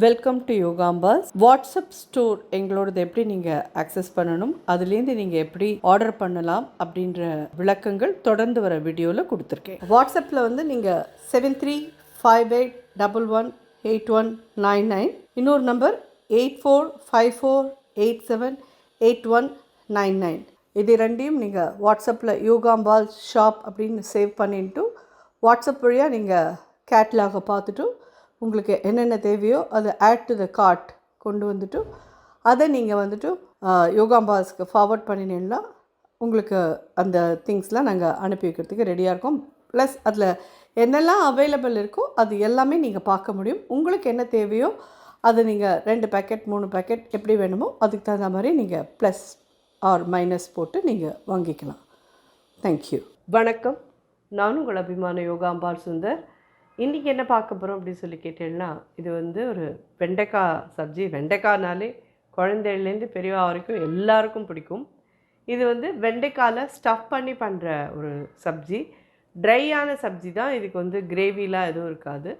Welcome to Yogambas. WhatsApp store எங்களோடது எப்படி நீங்கள் அக்சஸ் பண்ணணும், அதுலேருந்து நீங்கள் எப்படி ஆர்டர் பண்ணலாம் அப்படின்ற விளக்கங்கள் தொடர்ந்து வர வீடியோவில் கொடுத்துருக்கேன். வாட்ஸ்அப்பில் வந்து நீங்கள் 7358118199, இன்னொரு நம்பர் 8454878199. இது ரெண்டையும் நீங்கள் வாட்ஸ்அப்பில் யோகாம்பால் ஷாப் அப்படின்னு சேவ் பண்ணிட்டு வாட்ஸ்அப் வழியாக நீங்கள் கேட்லாகை பார்த்துட்டு உங்களுக்கு என்னென்ன தேவையோ அதை ஆட் டு த கார்ட் கொண்டு வந்துட்டு அதை நீங்கள் வந்துட்டு யோகாம்பாஸ்க்கு ஃபார்வர்ட் பண்ணினீங்கன்னா உங்களுக்கு அந்த திங்ஸ்லாம் நாங்கள் அனுப்பி வைக்கிறதுக்கு ரெடியாக இருக்கோம். ப்ளஸ் அதில் என்னெல்லாம் அவைலபிள் இருக்கோ அது எல்லாமே நீங்கள் பார்க்க முடியும். உங்களுக்கு என்ன தேவையோ அதை நீங்கள் 2 பேக்கெட் 3 பேக்கெட் எப்படி வேணுமோ அதுக்கு தகுந்த மாதிரி நீங்கள் ப்ளஸ் ஆர் மைனஸ் போட்டு நீங்கள் வாங்கிக்கலாம். தேங்க்யூ. வணக்கம். நான் உங்கள் அபிமான யோகாம்பால் சுந்தர். இன்றைக்கி என்ன பார்க்க போகிறோம் அப்படின்னு சொல்லி கேட்டேன்னா, இது வந்து ஒரு வெண்டைக்காய் சப்ஜி. வெண்டைக்காய்னாலே குழந்தைலேருந்து பெரியவா வரைக்கும் எல்லாருக்கும் பிடிக்கும். இது வந்து வெண்டைக்காயில் ஸ்டஃப் பண்ணி பண்ணுற ஒரு சப்ஜி. ட்ரையான சப்ஜி தான். இதுக்கு வந்து கிரேவிலாம் எதுவும் இருக்காது.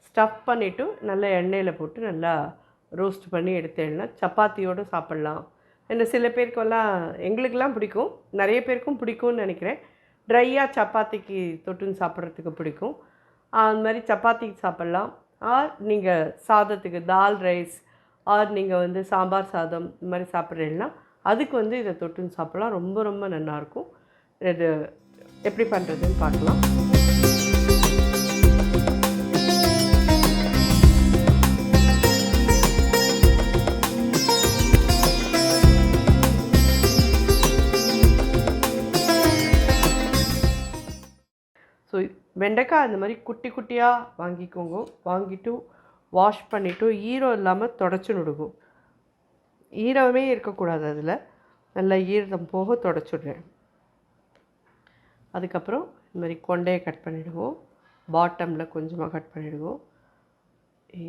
ஸ்டஃப் பண்ணிவிட்டு நல்லா எண்ணெயில் போட்டு நல்லா ரோஸ்ட் பண்ணி எடுத்தேன்னா சப்பாத்தியோடு சாப்பிட்லாம். என்ன சில பேருக்கெல்லாம் எங்களுக்கெல்லாம் பிடிக்கும், நிறைய பேருக்கும் பிடிக்கும்னு நினைக்கிறேன். ட்ரையாக சப்பாத்திக்கு தொட்டுன்னு சாப்பிட்றதுக்கு பிடிக்கும். அது மாதிரி சப்பாத்திக்கு சாப்பிட்லாம். ஆர் நீங்கள் சாதத்துக்கு தால் ரைஸ் ஆர் நீங்கள் வந்து சாம்பார் சாதம் இந்த மாதிரி சாப்பிட்றீங்கன்னா அதுக்கு வந்து இதை தொட்டுன்னு சாப்பிட்லாம். ரொம்ப ரொம்ப நல்லாயிருக்கும். இது எப்படி பண்ணுறதுன்னு பார்க்கலாம். ஸோ வெண்டைக்காய் அந்த மாதிரி குட்டி குட்டியாக வாங்கிக்கோங்க. வாங்கிட்டு வாஷ் பண்ணிவிட்டு ஈரம் இல்லாமல் தொடச்சி விடுவோம். ஈரமே இருக்கக்கூடாது, அதில் நல்லா ஈரம் போக தொடச்சிடுறேன். அதுக்கப்புறம் இந்த மாதிரி கொண்டையை கட் பண்ணிவிடுவோம். பாட்டமில் கொஞ்சமாக கட் பண்ணிவிடுவோம்.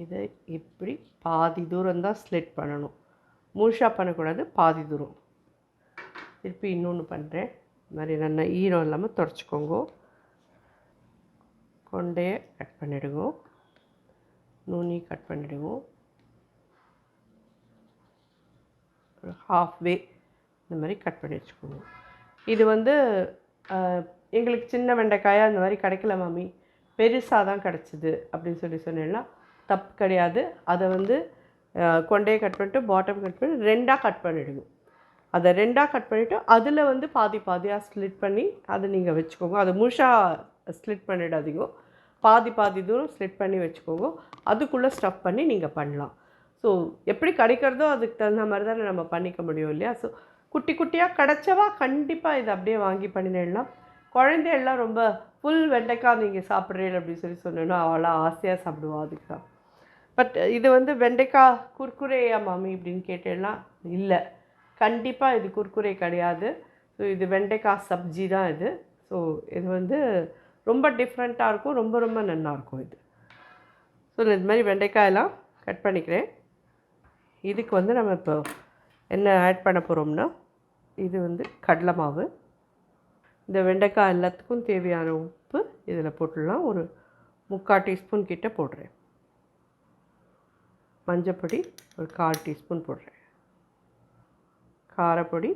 இதை இப்படி பாதி தூரம் தான் ஸ்லிட் பண்ணணும், முழுசாக பண்ணக்கூடாது, பாதி தூரம். திருப்பி இன்னொன்று பண்ணுறேன். இந்த மாதிரி நல்லா ஈரம் இல்லாமல் தொடச்சிக்கோங்க. கொண்டையை கட் பண்ணிவிடுவோம், நுனி கட் பண்ணிவிடுவோம். ஒரு ஹாஃப்வே இந்த மாதிரி கட் பண்ணி வச்சுக்கோங்க. இது வந்து எங்களுக்கு சின்ன வெண்டைக்காயாக அந்த மாதிரி கிடைக்கல மாமி, பெருசாக தான் கிடச்சிது அப்படின்னு சொன்னேன்னா தப்பு கிடையாது. அதை வந்து கொண்டையை கட் பண்ணிட்டு பாட்டம் கட் பண்ணி 2ஆக கட் பண்ணிவிடுவோம். அதை 2ஆக கட் பண்ணிவிட்டு அதில் வந்து பாதி பாதியாக ஸ்லிட் பண்ணி அதை நீங்கள் வச்சுக்கோங்க. அதை முழுசாக ஸ்லிட் பண்ணிடாதீங்க, பாதி தூரம் ஸ்லிட் பண்ணி வச்சுக்கோங்க. அதுக்குள்ளே ஸ்டஃப் பண்ணி நீங்கள் பண்ணலாம். ஸோ எப்படி கிடைக்கிறதோ அதுக்கு தகுந்த மாதிரி தானே நம்ம பண்ணிக்க முடியும் இல்லையா? ஸோ குட்டி குட்டியாக கிடச்சவா கண்டிப்பாக இதை அப்படியே வாங்கி பண்ணினேன்னா குழந்தையெல்லாம் ரொம்ப ஃபுல் வெண்டைக்காய் நீங்கள் சாப்பிட்றீங்க அப்படின்னு சொன்னேன்னா அவளாம் ஆசையாக சாப்பிடுவா. அதுக்கு தான். பட் இது வந்து வெண்டைக்காய் குர்குரேயா மாமி அப்படின்னு கேட்டேன்னா இல்லை, கண்டிப்பாக இது குர்குரே கிடையாது. ஸோ இது வெண்டைக்காய் சப்ஜி தான் இது. ஸோ இது வந்து ரொம்ப டிஃப்ரெண்ட்டாக இருக்கும், ரொம்ப ரொம்ப நல்லாயிருக்கும் இது. ஸோ இது மாதிரி வெண்டைக்காயெல்லாம் கட் பண்ணிக்கிறேன். இதுக்கு வந்து நம்ம இப்போ என்ன ஆட் பண்ண போகிறோம்னா, இது வந்து கடலை மாவு. இந்த வெண்டைக்காய் எல்லாத்துக்கும் தேவையான உப்பு இதில் போட்டுடலாம். ஒரு 3/4 டீஸ்பூன் கிட்ட போடுறேன். மஞ்சப்பொடி ஒரு 1/4 டீஸ்பூன் போடுறேன். காரப்பொடி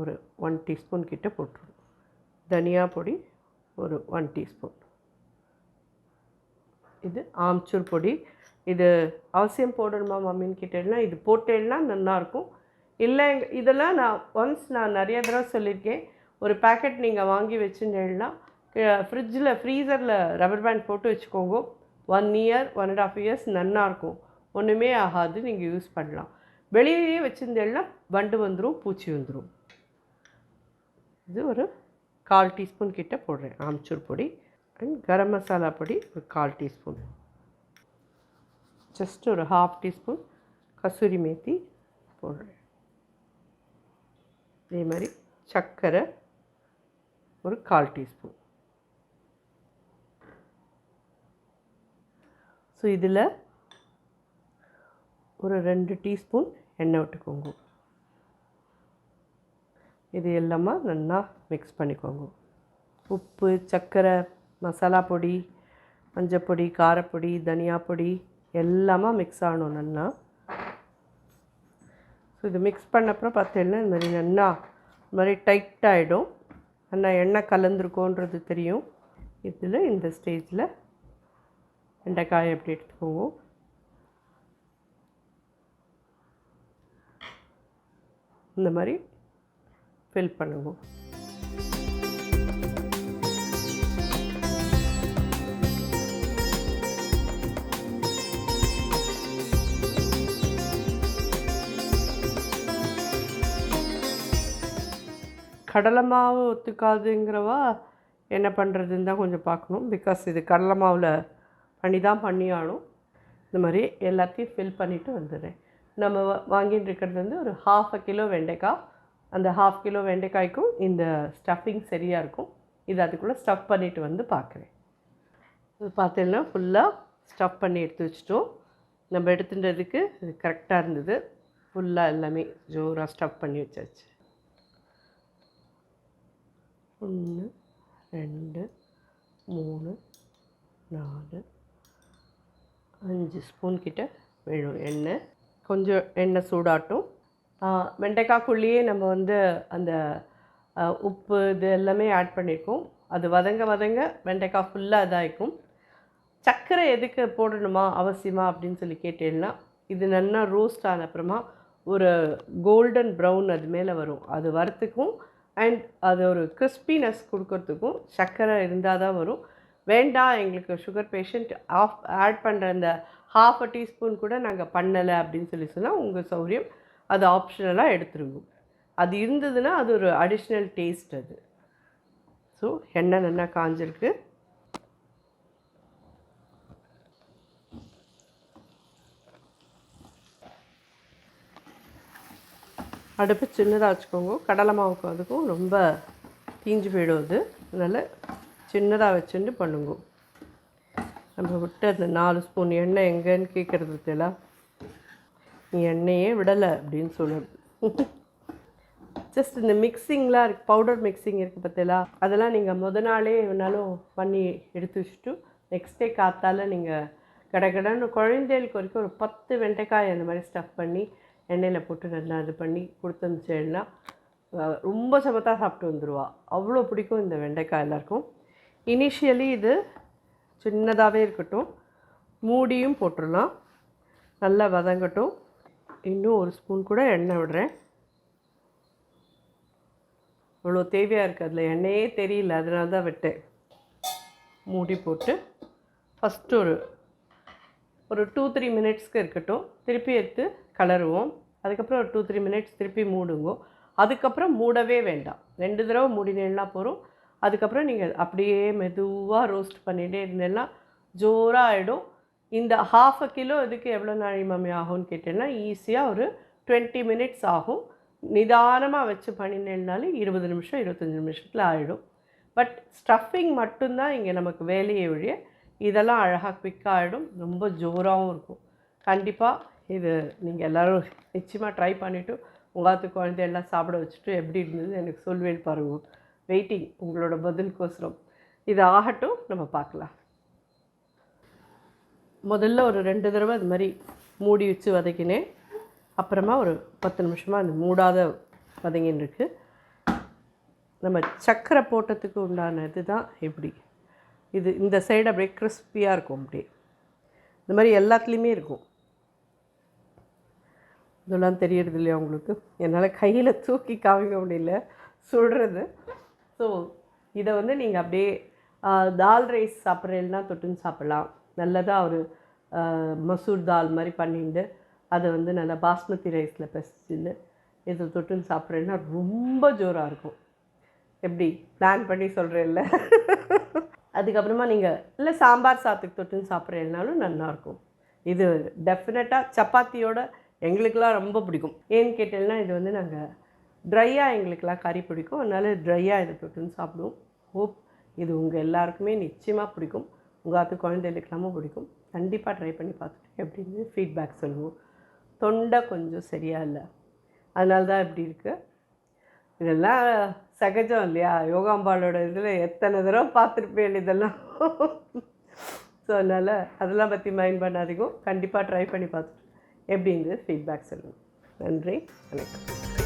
ஒரு 1 டீஸ்பூன் கிட்ட போட்டுருவோம். தனியா பொடி ஒரு 1 டீஸ்பூன். இது ஆம்ச்சூர் பொடி. இது அவசியம் போடணுமா மம்மின்னு கேட்டேன்னா இது போட்டேன்னா நல்லாயிருக்கும். இல்லை இதெல்லாம் நான் நிறைய தடவை சொல்லியிருக்கேன். ஒரு பேக்கெட் நீங்கள் வாங்கி வச்சுட்டேன்னா ஃப்ரீசரில் ரப்பர் பேண்ட் போட்டு வச்சுக்கோங்க. 1 இயர் 1.5 இயர்ஸ் நல்லாயிருக்கும், ஒன்றுமே ஆகாது, நீங்கள் யூஸ் பண்ணலாம். வெளியிலேயே வச்சுருந்தேன்னா வண்டு வந்துடும், பூச்சி வந்துடும். இது ஒரு 1/4 டீஸ்பூன் கிட்ட போடுறேன் ஆம்ச்சூர் பொடி. அண்ட் கரம் மசாலா பொடி ஒரு 1/4 டீஸ்பூன். ஜஸ்ட் ஒரு 1/2 டீஸ்பூன் கசூரி மேத்தி போடுறேன். இதே மாதிரி சர்க்கரை ஒரு 1/4 டீஸ்பூன். ஸோ இதில் ஒரு 2 டீஸ்பூன் எண்ணெய் விட்டுக்கோங்க. இது எல்லாமே நல்லா மிக்ஸ் பண்ணிக்கோங்க. உப்பு, சர்க்கரை, மசாலா பொடி, மஞ்சப்பொடி, காரப்பொடி, தனியா பொடி, எல்லாமே மிக்ஸ் ஆகணும் நல்லா. ஸோ இது மிக்ஸ் பண்ண அப்புறம் பார்த்தீங்கன்னா இந்த மாதிரி நல்லா இந்த மாதிரி டைட்டாகிடும். நல்லா எண்ணெய் கலந்துருக்கோன்றது தெரியும். இதில் இந்த ஸ்டேஜில் வெண்டைக்காயை எப்படி எடுத்துக்கோங்க. இந்த மாதிரி ஃபில் பண்ணுங்க. கடலை மாவு ஒத்துக்காதுங்கிறவா என்ன பண்ணுறதுன்னு தான் கொஞ்சம் பார்க்கணும். பிகாஸ் இது கடலை மாவில் பண்ணி ஆகணும். இந்த மாதிரி எல்லாத்தையும் ஃபில் பண்ணிவிட்டு வந்துடுறேன். நம்ம வாங்கிட்டு இருக்கிறது வந்து ஒரு 1/2 கிலோ வெண்டைக்காய். அந்த 1/2 கிலோ வெண்டைக்காய்க்கும் இந்த ஸ்டஃபிங் சரியாக இருக்கும். இது அதுக்குள்ளே ஸ்டஃப் பண்ணிவிட்டு வந்து பார்க்குறேன். இது பார்த்தீங்கன்னா ஃபுல்லாக ஸ்டஃப் பண்ணி எடுத்து வச்சிட்டோம். நம்ம எடுத்துட்டதுக்கு இது கரெக்டாக இருந்தது. ஃபுல்லாக எல்லாமே ஜோராக ஸ்டஃப் பண்ணி வச்சாச்சு. 1 2 3 4 5 ஸ்பூன் கிட்ட வேணும் எண்ணெய். கொஞ்சம் எண்ணெய் சூடாட்டும். வெண்டைக்காய்க்குள்ளேயே நம்ம வந்து அந்த உப்பு இது எல்லாமே ஆட் பண்ணியிருக்கோம். அது வதங்க வெண்டைக்காய் ஃபுல்லாக இதாகிக்கும். சர்க்கரை எதுக்கு போடணுமா அவசியமா அப்படின்னு சொல்லி கேட்டேன்னா, இது நல்லா ரோஸ்ட் ஆன அப்புறமா ஒரு கோல்டன் ப்ரௌன் அது மேலே வரும். அது வரத்துக்கும் அண்ட் அது ஒரு கிறிஸ்பினஸ் கொடுக்கறதுக்கும் சர்க்கரை இருந்தால் தான் வரும். வேண்டாம் எங்களுக்கு சுகர் பேஷண்ட் ஆட் பண்ணுற அந்த 1/2 டீஸ்பூன் கூட நாங்கள் பண்ணலை அப்படின்னு சொல்லி சொன்னால் உங்கள் சௌகரியம். அது ஆப்ஷனலாக எடுத்துருங்க. அது இருந்ததுன்னா அது ஒரு அடிஷ்னல் டேஸ்ட் அது. ஸோ எண்ணெய் நல்லா காஞ்சிருக்கு. அடுப்பு சின்னதாக வச்சுக்கோங்க. கடலை மாவுக்கு அதுக்கும் ரொம்ப தீஞ்சு போயிடும் அது. அதனால் சின்னதாக வச்சுட்டு பண்ணுங்க. நம்ம விட்டு அந்த 4 ஸ்பூன் எண்ணெய் எங்கேன்னு கேட்குறது தெரியல. நீ எண்ணெயே விடலை அப்படின்னு சொல்லுறது. ஜஸ்ட் இந்த மிக்சிங்லாம் இருக்குது, பவுடர் மிக்சிங் இருக்குது பார்த்தீங்களா, அதெல்லாம் நீங்கள் முத நாளே வேணாலும் பண்ணி எடுத்து வச்சுட்டு நெக்ஸ்ட் டே காத்தால் நீங்கள் கடன்னு குழந்தைகளுக்கு வரைக்கும் ஒரு 10 வெண்டைக்காய் அந்த மாதிரி ஸ்டஃப் பண்ணி எண்ணெயில் போட்டு நல்லா இது பண்ணி கொடுத்துருந்துச்சேன்னா ரொம்ப சமத்தாக சாப்பிட்டு வந்துடுவா. அவ்வளோ பிடிக்கும் இந்த வெண்டைக்காய் எல்லாருக்கும். இனிஷியலி இது சின்னதாகவே இருக்கட்டும். மூடியும் போட்டுடலாம். நல்லா வதங்கட்டும். இன்னும் 1 ஸ்பூன் கூட எண்ணெய் விடுறேன். இவ்வளோ தேவையாக இருக்குது. அதில் எண்ணெயே தெரியல, அதனால தான் விட்டேன். மூடி போட்டு ஃபஸ்ட்டு ஒரு 2-3 மினிட்ஸ்க்கு இருக்கட்டும். திருப்பி எடுத்து கலருவோம். அதுக்கப்புறம் ஒரு 2-3 மினிட்ஸ் திருப்பி மூடுங்க. அதுக்கப்புறம் மூடவே வேண்டாம். 2 தடவை மூடினேன்னா போகிறோம். அதுக்கப்புறம் நீங்கள் அப்படியே மெதுவாக ரோஸ்ட் பண்ணிகிட்டே இருந்தேன்னா ஜோராக ஆகிடும். இந்த 1/2 கிலோ இதுக்கு எவ்வளோ நாழி மம்மி ஆகும்னு கேட்டேன்னா ஈஸியாக ஒரு 20 மினிட்ஸ் ஆகும். நிதானமாக வச்சு பண்ணினேன்னாலும் 20 நிமிஷம் 25 நிமிஷத்தில் ஆகிடும். பட் ஸ்டஃபிங் மட்டும்தான் இங்கே நமக்கு வேலையை ஒழிய இதெல்லாம் அழகாக குவிக்காக ஆகிடும். ரொம்ப ஜோராகவும் இருக்கும். கண்டிப்பாக இது நீங்கள் எல்லோரும் நிச்சயமாக ட்ரை பண்ணிவிட்டு உங்காத்து குழந்தையெல்லாம் சாப்பிட வச்சுட்டு எப்படி இருந்தது எனக்கு சொல்வேன் பாருங்க. வெயிட்டிங் உங்களோட பதிலுக்கோசரம். இது ஆகட்டும், நம்ம பார்க்கலாம். முதல்ல ஒரு 2 தடவை அது மாதிரி மூடி வச்சு வதக்கினேன். அப்புறமா ஒரு 10 நிமிஷமாக அது மூடாத வதங்கின்னு இருக்குது. நம்ம சர்க்கரை போட்டதுக்கு உண்டான இது தான் இப்படி. இது இந்த சைடு அப்படியே கிறிஸ்பியாக இருக்கும். அப்படியே இந்த மாதிரி எல்லாத்துலேயுமே இருக்கும். இதெல்லாம் தெரியறது இல்லையா உங்களுக்கு? என்னால் கையில் தூக்கி காமிக்க முடியல சுடுறது. ஸோ இதை வந்து நீங்கள் அப்படியே தால் ரைஸ் சாப்பிட்றேன்னா தொட்டுன்னு சாப்பிட்லாம். நல்லதாக ஒரு மசூர் தால் மாதிரி பண்ணிட்டு அதை வந்து நல்லா பாஸ்மதி ரைஸில் பிசைச்சின்னு இதை தொட்டுன்னு சாப்பிட்றேன்னா ரொம்ப ஜோராக இருக்கும். எப்படி பிளான் பண்ணி சொல்கிறேன்ல. அதுக்கப்புறமா நீங்கள் இல்லை சாம்பார் சாத்துக்கு தொட்டுன்னு சாப்பிட்றேன்னாலும் நல்லாயிருக்கும். இது டெஃபினட்டாக சப்பாத்தியோட எங்களுக்கெலாம் ரொம்ப பிடிக்கும். ஏன்னு கேட்டேன்னா இது வந்து நாங்கள் ட்ரையாக எங்களுக்கெல்லாம் கறி பிடிக்கும். அதனால் ட்ரையாக இதை தொட்டுன்னு சாப்பிடுவோம். ஹோப் இது உங்கள் எல்லாருக்குமே நிச்சயமாக பிடிக்கும். உங்கள் குழந்தைகளுக்கெல்லாம பிடிக்கும். கண்டிப்பாக ட்ரை பண்ணி பார்த்துட்டு எப்படின்னு ஃபீட்பேக் சொல்லுவோம். தொண்டை கொஞ்சம் சரியாக இல்லை, அதனால தான் இப்படி இருக்குது. இதெல்லாம் சகஜம் இல்லையா? யோகாம்பாலோட இதில் எத்தனை தடவை பார்த்துருப்பேன் இதெல்லாம். ஸோ ஸோ அதனால் அதெல்லாம் பற்றி மைண்ட் பண்ணாதீங்க. கண்டிப்பாக ட்ரை பண்ணி பார்த்துட்டு எப்படிங்கிறது ஃபீட்பேக் சொல்லுங்கள். நன்றி, வணக்கம்.